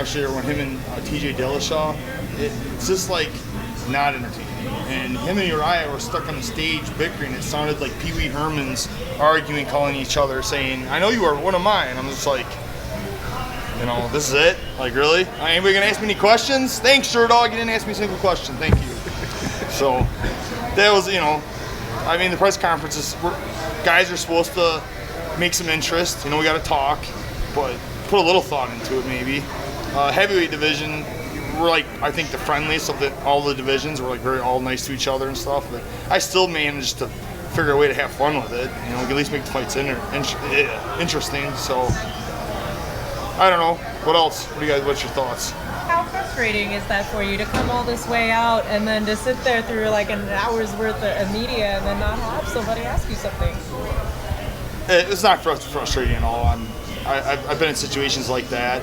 especially when him and TJ Dillashaw, it's just like not entertaining. And him and Uriah were stuck on the stage bickering. It sounded like Pee Wee Herman's arguing, calling each other, saying, "I know you are, what am I?" And I'm just like, you know, this is it? Like, really? Anybody gonna ask me any questions? Thanks, Sure Dog, you didn't ask me a single question. Thank you. So that was, you know, I mean, the press conferences, guys are supposed to make some interest. You know, we got to talk, but put a little thought into it maybe. Heavyweight division, we're like, I think the friendliest of all the divisions. We're like very all nice to each other and stuff. But I still managed to figure a way to have fun with it. You know, at least make the fights interesting. So I don't know. What else? What's your thoughts? How frustrating is that for you to come all this way out and then to sit there through like an hour's worth of media and then not have somebody ask you something? It's not frustrating at all. I've been in situations like that.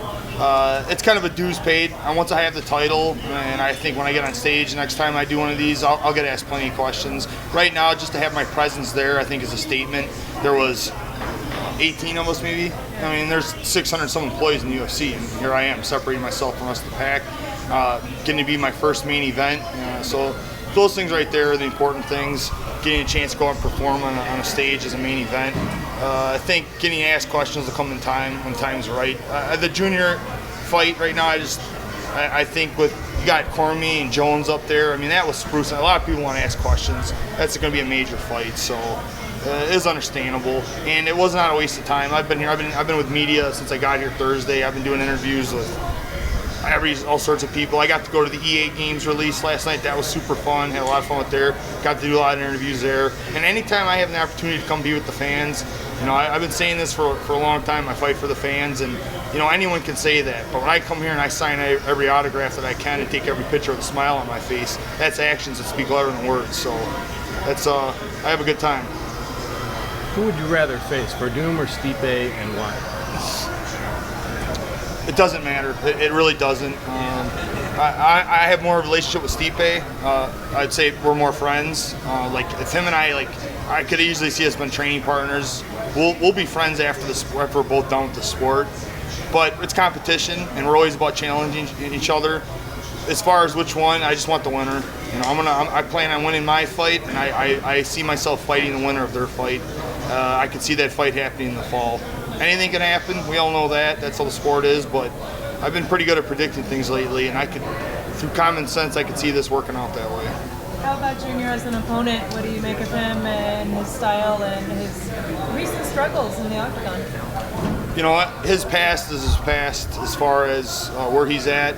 It's kind of a dues paid. And once I have the title, and I think when I get on stage next time I do one of these, I'll get asked plenty of questions. Right now, just to have my presence there, I think is a statement. There was 18 of us maybe. I mean, there's 600 some employees in the UFC, and here I am separating myself from the rest of the pack, getting to be my first main event. So those things right there are the important things. Getting a chance to go and perform on a stage as a main event. I think getting asked questions will come in time when time's right. The junior fight right now, I think with you got Cormier and Jones up there. I mean, that was spruce. A lot of people want to ask questions. That's going to be a major fight, so it is understandable. And it was not a waste of time. I've been here. I've been with media since I got here Thursday. I've been doing interviews with all sorts of people. I got to go to the EA Games release last night. That was super fun. Had a lot of fun with there. Got to do a lot of interviews there. And anytime I have the opportunity to come be with the fans, you know, I've been saying this for a long time. I fight for the fans, and you know, anyone can say that. But when I come here and I sign every autograph that I can and take every picture with a smile on my face, that's actions that speak louder than words. So that's I have a good time. Who would you rather face, Verdum or Stipe, and why? It doesn't matter. It really doesn't. I have more of a relationship with Stipe. I'd say we're more friends. Like if him and I could easily see us been training partners. We'll be friends after the sport, after we're both done with the sport. But it's competition, and we're always about challenging each other. As far as which one, I just want the winner. You know, I plan on winning my fight, and I see myself fighting the winner of their fight. I could see that fight happening in the fall. Anything can happen. We all know that. That's how the sport is. But I've been pretty good at predicting things lately, and through common sense, I could see this working out that way. How about Junior as an opponent? What do you make of him and his style and his recent struggles in the octagon? You know what? His past is his past as far as where he's at.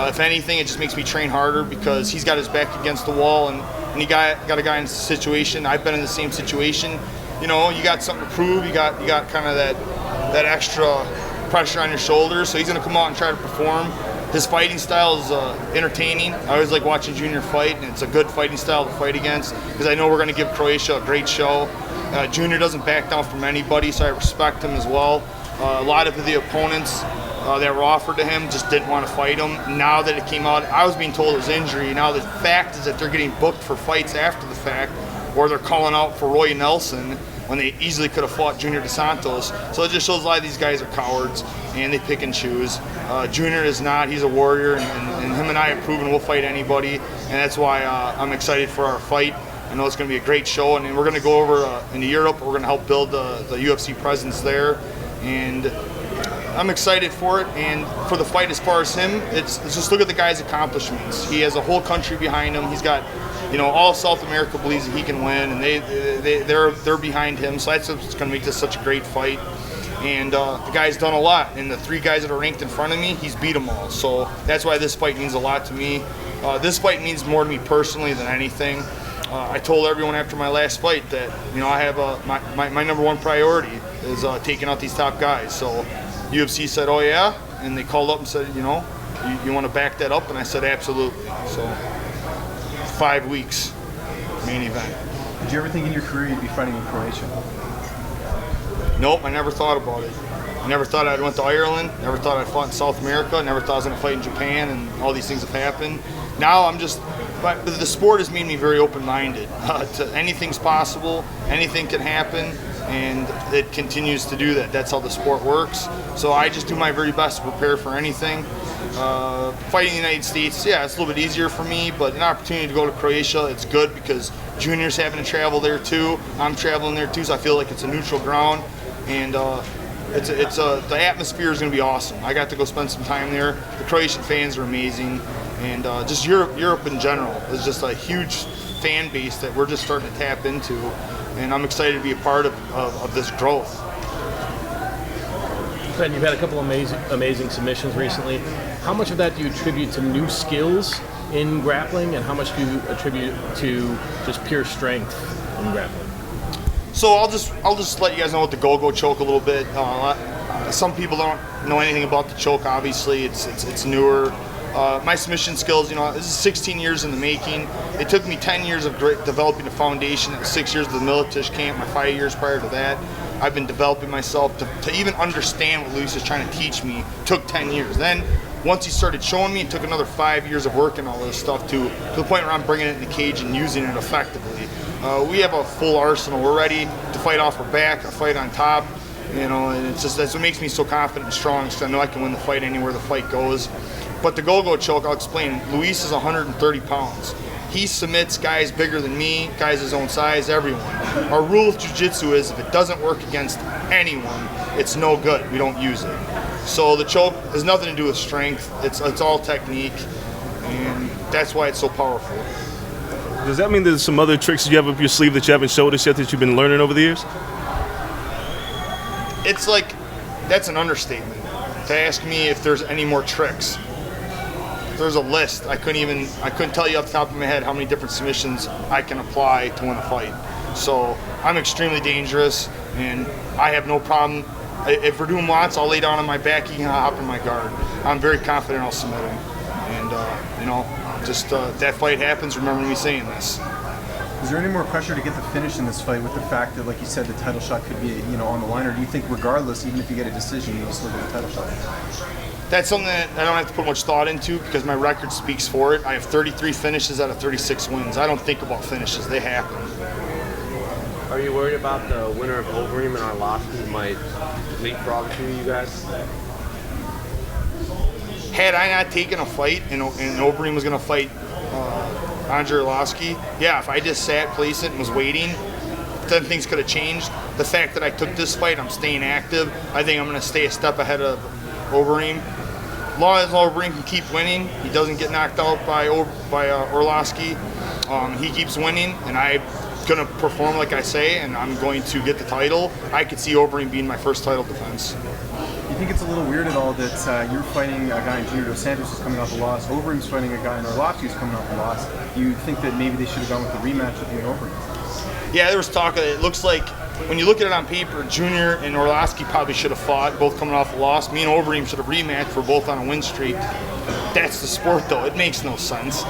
If anything, it just makes me train harder because he's got his back against the wall, and he got a guy in this situation. I've been in the same situation. You know, you got something to prove. You got kind of that extra pressure on your shoulders. So he's going to come out and try to perform. His fighting style is entertaining. I always like watching Junior fight, and it's a good fighting style to fight against because I know we're going to give Croatia a great show. Junior doesn't back down from anybody, so I respect him as well. A lot of the opponents that were offered to him just didn't want to fight him. Now that it came out, I was being told it was injury. Now the fact is that they're getting booked for fights after the fact, or they're calling out for Roy Nelson when they easily could have fought Junior Dos Santos. So it just shows a lot of these guys are cowards, and they pick and choose. Junior is not. He's a warrior, and him and I have proven we'll fight anybody, and that's why I'm excited for our fight. I know it's going to be a great show, and we're going to go over into Europe. We're going to help build the UFC presence there, and I'm excited for it. And for the fight, as far as him, it's just look at the guy's accomplishments. He has a whole country behind him. He's got, you know, all South America believes that he can win, and they're behind him. So that's what's going to make this such a great fight. And the guy's done a lot. And the three guys that are ranked in front of me, he's beat them all. So that's why this fight means a lot to me. This fight means more to me personally than anything. I told everyone after my last fight that, you know, I have my number one priority is taking out these top guys. So UFC said, oh yeah, and they called up and said, you know, you want to back that up? And I said, absolutely. So 5 weeks, main event. Did you ever think in your career you'd be fighting in Croatia? Nope, I never thought about it. I never thought I'd went to Ireland. Never thought I'd fought in South America. Never thought I was going to fight in Japan, and all these things have happened. Now I'm just, but the sport has made me very open-minded. Anything's possible. Anything can happen, and it continues to do that. That's how the sport works. So I just do my very best to prepare for anything. Fighting in the United States, yeah, it's a little bit easier for me, but an opportunity to go to Croatia, it's good because Junior's having to travel there too. I'm traveling there too, so I feel like it's a neutral ground, and the atmosphere is going to be awesome. I got to go spend some time there. The Croatian fans are amazing, and just Europe in general is just a huge fan base that we're just starting to tap into, and I'm excited to be a part of this growth. Ben, you've had a couple amazing submissions recently. How much of that do you attribute to new skills in grappling, and how much do you attribute to just pure strength in grappling? So I'll just let you guys know what the go-go choke a little bit. Some people don't know anything about the choke. Obviously, it's newer. My submission skills, this is 16 years in the making. It took me 10 years of developing a foundation. It was 6 years of the Militish camp. My 5 years prior to that, I've been developing myself to even understand what Luis is trying to teach me. Took 10 years. Then once he started showing me, it took another 5 years of working all this stuff to the point where I'm bringing it in the cage and using it effectively. We have a full arsenal. We're ready to fight off our back, a fight on top, and it's just that's what makes me so confident and strong, because I know I can win the fight anywhere the fight goes. But the go-go choke, I'll explain. Luis is 130 pounds. He submits guys bigger than me, guys his own size, everyone. Our rule of jiu-jitsu is if it doesn't work against anyone, it's no good. We don't use it. So the choke has nothing to do with strength. It's all technique, and that's why it's so powerful. Does that mean there's some other tricks you have up your sleeve that you haven't showed us yet that you've been learning over the years? It's like, that's an understatement to ask me if there's any more tricks. There's a list. I couldn't tell you off the top of my head how many different submissions I can apply to win a fight. So I'm extremely dangerous, and I have no problem. If Verdum wants, I'll lay down on my back, he can hop in my guard. I'm very confident I'll submit him. And, that fight happens, remember me saying this. Is there any more pressure to get the finish in this fight with the fact that, like you said, the title shot could be, on the line, or do you think regardless, even if you get a decision, you just look at the title shot? That's something that I don't have to put much thought into because my record speaks for it. I have 33 finishes out of 36 wins. I don't think about finishes, they happen. Are you worried about the winner of Overeem and Arlovsky might leapfrog through you guys? Had I not taken a fight and Overeem was going to fight Andre Arlovsky, yeah, if I just sat, placed it, and was waiting, then things could have changed. The fact that I took this fight, I'm staying active. I think I'm going to stay a step ahead of Overeem. As long as Overeem can keep winning, he doesn't get knocked out by Arlovsky, he keeps winning, and I'm going to perform like I say, and I'm going to get the title. I could see Overeem being my first title defense. You think it's a little weird at all that you're fighting a guy in Junior Dos Santos who's coming off a loss, Overeem's fighting a guy in Arlovsky who's coming off a loss? You think that maybe they should have gone with the rematch with you and Overeem? Yeah, there was talk of it. It looks like when you look at it on paper, Junior and Arlovsky probably should have fought, both coming off a loss. Me and Overeem should have rematched. We're both on a win streak. That's the sport, though. It makes no sense.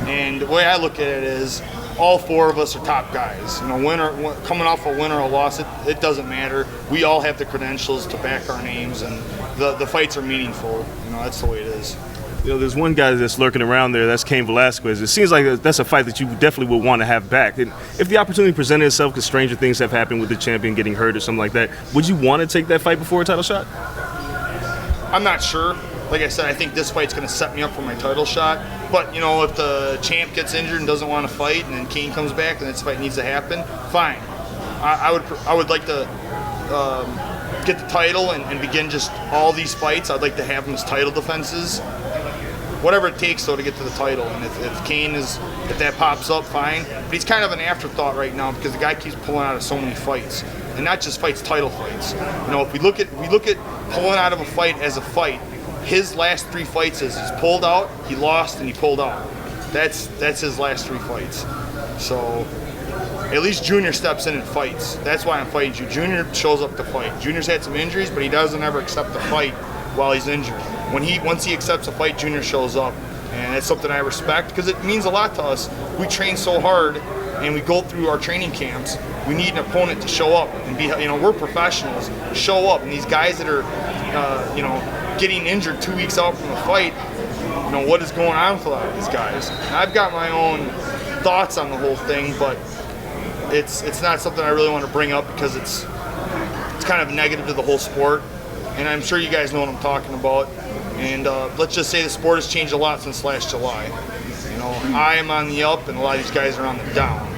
And the way I look at it is, all four of us are top guys. Coming off a win or a loss, it doesn't matter. We all have the credentials to back our names, and the fights are meaningful. That's the way it is. There's one guy that's lurking around there. That's Cain Velasquez. It seems like that's a fight that you definitely would want to have back. And if the opportunity presented itself, because stranger things have happened with the champion getting hurt or something like that, would you want to take that fight before a title shot? I'm not sure. Like I said, I think this fight's going to set me up for my title shot. But, if the champ gets injured and doesn't want to fight, and then Cain comes back and this fight needs to happen, fine. I would like to get the title and begin just all these fights. I'd like to have them as title defenses. Whatever it takes, though, to get to the title. And if Cain if that pops up, fine. But he's kind of an afterthought right now because the guy keeps pulling out of so many fights, and not just fights, title fights. If we look at pulling out of a fight as a fight, his last 3 fights is he's pulled out, he lost, and he pulled out. That's his last 3 fights. So at least Junior steps in and fights. That's why I'm fighting you. Junior shows up to fight. Junior's had some injuries, but he doesn't ever accept the fight while he's injured. Once he accepts a fight, Junior shows up, and that's something I respect because it means a lot to us. We train so hard, and we go through our training camps. We need an opponent to show up and be. We're professionals. Show up, and these guys that are, getting injured 2 weeks out from the fight. What is going on with a lot of these guys? And I've got my own thoughts on the whole thing, but it's not something I really want to bring up because it's kind of negative to the whole sport. And I'm sure you guys know what I'm talking about. And let's just say the sport has changed a lot since last July. You know, I am on the up, and a lot of these guys are on the down.